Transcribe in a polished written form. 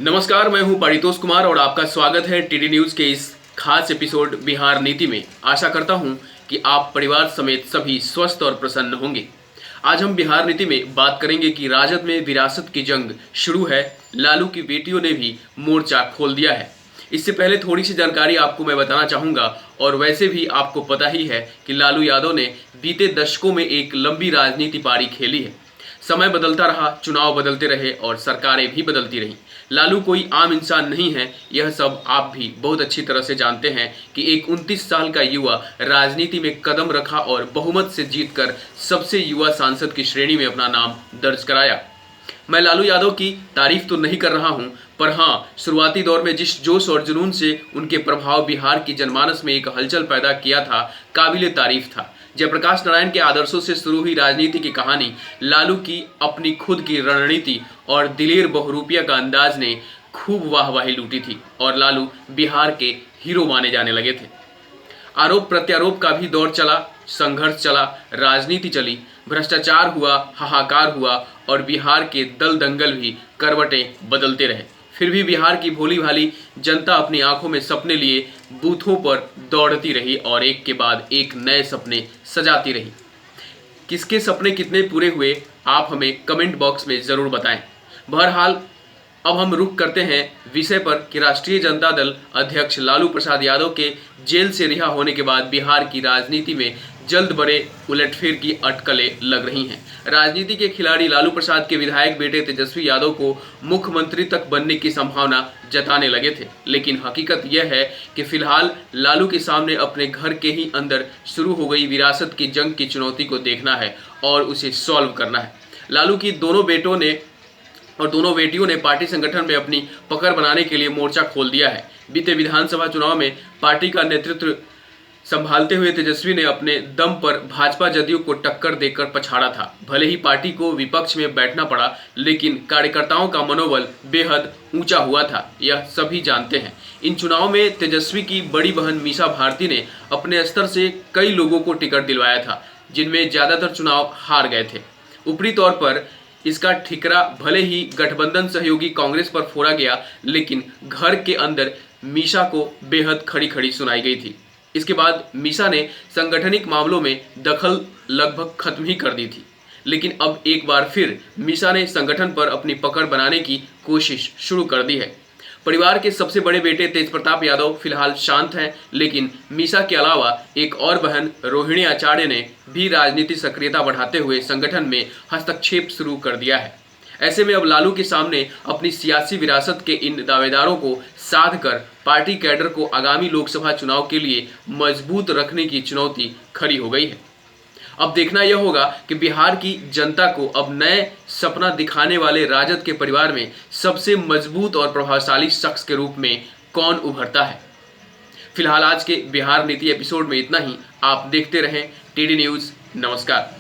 नमस्कार, मैं हूं परितोष कुमार और आपका स्वागत है टीडी न्यूज़ के इस खास एपिसोड बिहार नीति में। आशा करता हूं कि आप परिवार समेत सभी स्वस्थ और प्रसन्न होंगे। आज हम बिहार नीति में बात करेंगे कि राजद में विरासत की जंग शुरू है। लालू की बेटियों ने भी मोर्चा खोल दिया है। इससे पहले थोड़ी सी जानकारी आपको मैं बताना चाहूँगा। और वैसे भी आपको पता ही है कि लालू यादव ने बीते दशकों में एक लंबी राजनीति पारी खेली है। समय बदलता रहा, चुनाव बदलते रहे और सरकारें भी बदलती रहीं। लालू कोई आम इंसान नहीं है, यह सब आप भी बहुत अच्छी तरह से जानते हैं कि एक 29 साल का युवा राजनीति में कदम रखा और बहुमत से जीतकर सबसे युवा सांसद की श्रेणी में अपना नाम दर्ज कराया। मैं लालू यादव की तारीफ तो नहीं कर रहा हूं, पर हाँ, शुरुआती दौर में जिस जोश और जुनून से उनके प्रभाव बिहार की जनमानस में एक हलचल पैदा किया था, काबिले तारीफ था। जयप्रकाश नारायण के आदर्शों से शुरू हुई राजनीति की कहानी लालू की अपनी खुद की रणनीति और दिलेर बहुरूपिया का अंदाज ने खूब वाहवाही लूटी थी और लालू बिहार के हीरो माने जाने लगे थे। आरोप प्रत्यारोप का भी दौर चला, संघर्ष चला, राजनीति चली, भ्रष्टाचार हुआ, हाहाकार हुआ और बिहार के दल दंगल भी करवटें बदलते रहे। फिर भी बिहार की भोली भाली जनता अपनी आंखों में सपने लिए बूथों पर दौड़ती रही और एक के बाद एक नए सपने सजाती रही। किसके सपने कितने पूरे हुए, आप हमें कमेंट बॉक्स में ज़रूर बताएं। बहरहाल अब हम रुख करते हैं विषय पर कि राष्ट्रीय जनता दल अध्यक्ष लालू प्रसाद यादव के जेल से रिहा होने के बाद बिहार की राजनीति में जल्द बड़े उलटफेर की अटकलें लग रही हैं। राजनीति के खिलाड़ी लालू प्रसाद के विधायक बेटे तेजस्वी यादव को मुख्यमंत्री तक बनने की संभावना जताने लगे थे, लेकिन हकीकत यह है कि फिलहाल लालू के सामने अपने घर के ही अंदर शुरू हो गई विरासत की जंग की चुनौती को देखना है और उसे सॉल्व करना है। लालू की दोनों बेटियों ने पार्टी संगठन में अपनी पकड़ बनाने के लिए मोर्चा खोल दिया है। बीते विधानसभा चुनाव में पार्टी का नेतृत्व संभालते हुए तेजस्वी ने अपने दम पर भाजपा जदयू को टक्कर देकर पछाड़ा था। भले ही पार्टी को विपक्ष में बैठना पड़ा, लेकिन कार्यकर्ताओं का मनोबल बेहद ऊंचा हुआ था, यह सभी जानते हैं। इन चुनाव में तेजस्वी की बड़ी बहन मीसा भारती ने अपने स्तर से कई लोगों को टिकट दिलवाया था, जिनमें ज्यादातर चुनाव हार गए थे। ऊपरी तौर पर इसका ठिकरा भले ही गठबंधन सहयोगी कांग्रेस पर फोड़ा गया, लेकिन घर के अंदर मीसा को बेहद खड़ी खड़ी सुनाई गई थी। इसके बाद मीसा ने संगठनिक मामलों में दखल लगभग खत्म ही कर दी थी, लेकिन अब एक बार फिर मीसा ने संगठन पर अपनी पकड़ बनाने की कोशिश शुरू कर दी है। परिवार के सबसे बड़े बेटे तेज प्रताप यादव फिलहाल शांत हैं, लेकिन मीसा के अलावा एक और बहन रोहिणी आचार्य ने भी राजनीति सक्रियता बढ़ाते हुए संगठन में हस्तक्षेप शुरू कर दिया है। ऐसे में अब लालू के सामने अपनी सियासी विरासत के इन दावेदारों को साध कर पार्टी कैडर को आगामी लोकसभा चुनाव के लिए मजबूत रखने की चुनौती खड़ी हो गई है। अब देखना यह होगा कि बिहार की जनता को अब नए सपना दिखाने वाले राजद के परिवार में सबसे मजबूत और प्रभावशाली शख्स के रूप में कौन उभरता है। फिलहाल आज के बिहार नीति एपिसोड में इतना ही। आप देखते रहें टीडी न्यूज़। नमस्कार।